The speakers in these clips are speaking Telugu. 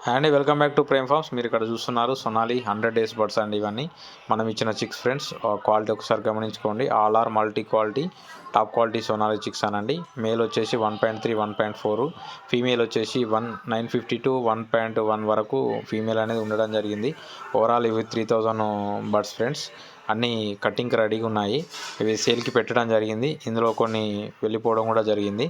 And welcome back to Prem farms. మీరు ఇక్కడ చూస్తున్నారు సొనాలి 100 డేస్ బర్డ్స్ అండి. ఇవన్నీ మనం ఇచ్చిన చిక్స్ ఫ్రెండ్స్. క్వాలిటీ ఒకసారి గమనించుకోండి. All are multi quality, top quality Sonali chicks అనండి. మేల్ వచ్చేసి 1.3, 1.4, ఫీమేల్ వచ్చేసి 950 to 1.1 వరకు ఫీమేల్ అనేది ఉండడం జరిగింది. ఓవరాల్ ఇవి 3000 బర్డ్స్ ఫ్రెండ్స్. అన్నీ కటింగ్కి రెడీగా ఉన్నాయి. ఇవి సేల్కి పెట్టడం జరిగింది. ఇందులో కొన్ని వెళ్ళిపోవడం కూడా జరిగింది.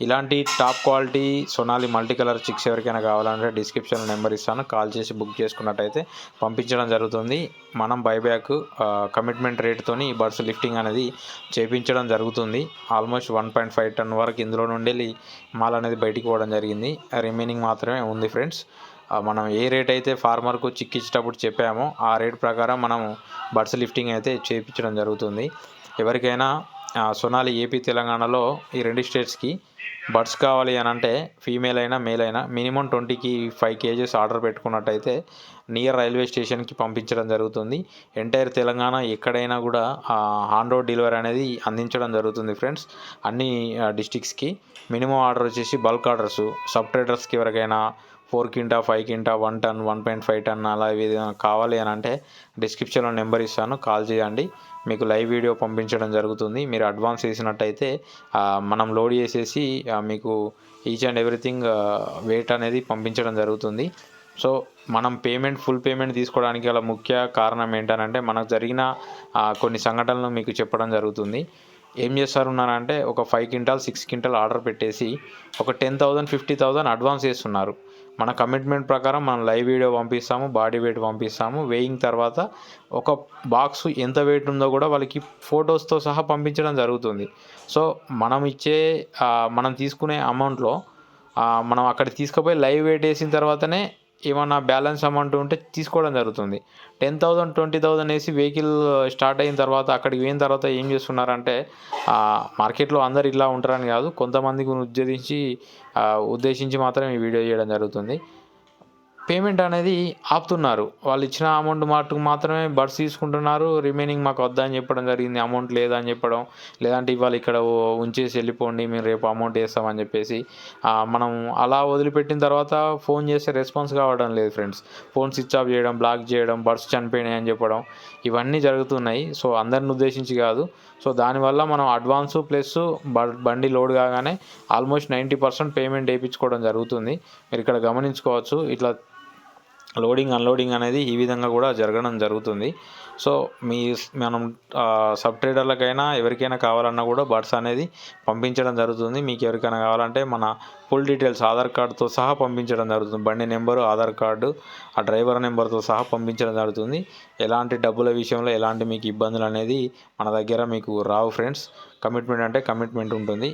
ఇలాంటి top quality Sonali multi colour chicks ఎవరికైనా కావాలంటే డిస్క్రిప్షన్లో నెంబర్ ఇస్తాను. కాల్ చేసి బుక్ చేసుకున్నట్టయితే పంపించడం జరుగుతుంది. మనం బైబ్యాక్ కమిట్మెంట్ రేట్తోని ఈ బర్డ్స్ లిఫ్టింగ్ అనేది చేయించడం జరుగుతుంది. ఆల్మోస్ట్ 1.5 టన్ వరకు ఇందులో నుండి మాల్ అనేది బయటికి పోవడం జరిగింది. రిమైనింగ్ మాత్రమే ఉంది ఫ్రెండ్స్. మనం ఏ రేట్ అయితే ఫార్మర్కు చిక్ ఇచ్చేటప్పుడు చెప్పామో ఆ రేట్ ప్రకారం మనం బర్డ్స్ లిఫ్టింగ్ అయితే చేయించడం జరుగుతుంది. ఎవరికైనా సొనాలి ఏపీ తెలంగాణలో ఈ 2 స్టేట్స్కి బర్డ్స్ కావాలి అని అంటే ఫీమేల్ అయినా మేల్ అయినా మినిమం 25 kgs ఆర్డర్ పెట్టుకున్నట్టయితే నియర్ రైల్వే స్టేషన్కి పంపించడం జరుగుతుంది. ఎంటైర్ తెలంగాణ ఎక్కడైనా కూడా ఆన్ రోడ్ డెలివరీ అనేది అందించడం జరుగుతుంది ఫ్రెండ్స్. అన్ని డిస్టిక్స్కి మినిమం ఆర్డర్ వచ్చేసి బల్క్ ఆర్డర్స్ సబ్ ట్రేడర్స్కి ఎవరికైనా 4 కింటా 5 కింటా 1 టన్ 1.5 టన్ అలా కావాలి అని అంటే డిస్క్రిప్షన్లో నెంబర్ ఇస్తాను. కాల్ చేయండి. మీకు లైవ్ వీడియో పంపించడం జరుగుతుంది. మీరు అడ్వాన్స్ వేసినట్టయితే మనం లోడ్ చేసేసి మీకు ఈచ్ అండ్ ఎవ్రీథింగ్ వెయిట్ అనేది పంపించడం జరుగుతుంది. సో మనం ఫుల్ పేమెంట్ తీసుకోవడానికి గల ముఖ్య కారణం ఏంటంటే మనకు జరిగిన కొన్ని సంఘటనలు మీకు చెప్పడం జరుగుతుంది. ఏం చేస్తారున్నారంటే ఒక 5 క్వింటాల్ 6 క్వింటాల్ ఆర్డర్ పెట్టేసి ఒక 10,000 50,000 అడ్వాన్స్ చేస్తున్నారు. మన కమిట్మెంట్ ప్రకారం మనం లైవ్ వీడియో పంపిస్తాము, బాడీ వెయిట్ పంపిస్తాము. వేయింగ్ తర్వాత ఒక బాక్స్ ఎంత వెయిట్ ఉందో కూడా వాళ్ళకి ఫొటోస్తో సహా పంపించడం జరుగుతుంది. సో మనం తీసుకునే అమౌంట్లో మనం అక్కడికి తీసుకుపోయి లైవ్ వెయిట్ వేసిన తర్వాతనే ఏమన్నా బ్యాలెన్స్ అమౌంట్ ఉంటే తీసుకోవడం జరుగుతుంది. 10,000 20,000 వేసి వెహికల్ స్టార్ట్ అయిన తర్వాత అక్కడికి పోయిన తర్వాత ఏం చేస్తున్నారంటే మార్కెట్లో అందరు ఇలా ఉంటారని కాదు, కొంతమందికి ఉద్దేశించి మాత్రం ఈ వీడియో చేయడం జరుగుతుంది. పేమెంట్ అనేది ఆపుతున్నారు. వాళ్ళు ఇచ్చిన అమౌంట్ మటుకు మాత్రమే బర్డ్స్ తీసుకుంటున్నారు. రిమైనింగ్ మాకు వద్దని చెప్పడం జరిగింది. అమౌంట్ లేదని చెప్పడం, లేదంటే ఇవాళ ఇక్కడ ఉంచేసి వెళ్ళిపోండి, మేము రేపు అమౌంట్ వేస్తామని చెప్పేసి మనం అలా వదిలిపెట్టిన తర్వాత ఫోన్ చేస్తే రెస్పాన్స్ కావడం లేదు ఫ్రెండ్స్. ఫోన్ స్విచ్ ఆఫ్ చేయడం, బ్లాక్ చేయడం, బర్డ్స్ చనిపోయినాయి అని చెప్పడం ఇవన్నీ జరుగుతున్నాయి. సో అందరిని ఉద్దేశించి కాదు. సో దానివల్ల మనం అడ్వాన్స్ ప్లస్ బండి లోడ్ కాగానే ఆల్మోస్ట్ 90% పేమెంట్ వేయించుకోవడం జరుగుతుంది. మీరు ఇక్కడ గమనించుకోవచ్చు. ఇట్లా లోడింగ్ అన్లోడింగ్ అనేది ఈ విధంగా కూడా జరగడం జరుగుతుంది. సో మనం సబ్ ట్రేడర్లకైనా ఎవరికైనా కావాలన్నా కూడా బర్డ్స్ అనేది పంపించడం జరుగుతుంది. మీకు ఎవరికైనా కావాలంటే మన ఫుల్ డీటెయిల్స్ ఆధార్ కార్డుతో సహా పంపించడం జరుగుతుంది. బండి నెంబరు, ఆధార్ కార్డు, ఆ డ్రైవర్ నెంబర్తో సహా పంపించడం జరుగుతుంది. ఎలాంటి డబ్బుల విషయంలో ఎలాంటి మీకు ఇబ్బందులు అనేది మన దగ్గర మీకు రావు ఫ్రెండ్స్. కమిట్మెంట్ అంటే కమిట్మెంట్ ఉంటుంది.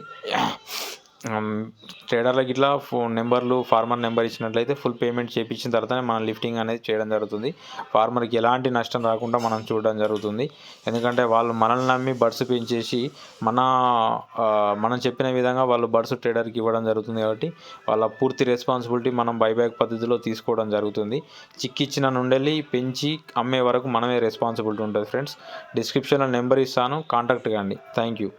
ట్రేడర్లకి ఇట్లా ఫోన్ నెంబర్లు, ఫార్మర్ నెంబర్ ఇచ్చినట్లయితే ఫుల్ పేమెంట్ చేయించిన తర్వాతనే మనం లిఫ్టింగ్ అనేది చేయడం జరుగుతుంది. ఫార్మర్కి ఎలాంటి నష్టం రాకుండా మనం చూడడం జరుగుతుంది. ఎందుకంటే వాళ్ళు మనల్ని నమ్మి బర్డ్స్ పెంచేసి మనం చెప్పిన విధంగా వాళ్ళు బర్డ్స్ ట్రేడర్కి ఇవ్వడం జరుగుతుంది. కాబట్టి వాళ్ళ పూర్తి రెస్పాన్సిబిలిటీ మనం బైబ్యాక్ పద్ధతిలో తీసుకోవడం జరుగుతుంది. చిక్కిచ్చిన నుండి పెంచి అమ్మే వరకు మనమే రెస్పాన్సిబిలిటీ ఉంటుంది ఫ్రెండ్స్. డిస్క్రిప్షన్లో నెంబర్ ఇస్తాను, కాంటాక్ట్ కండి. Thank you.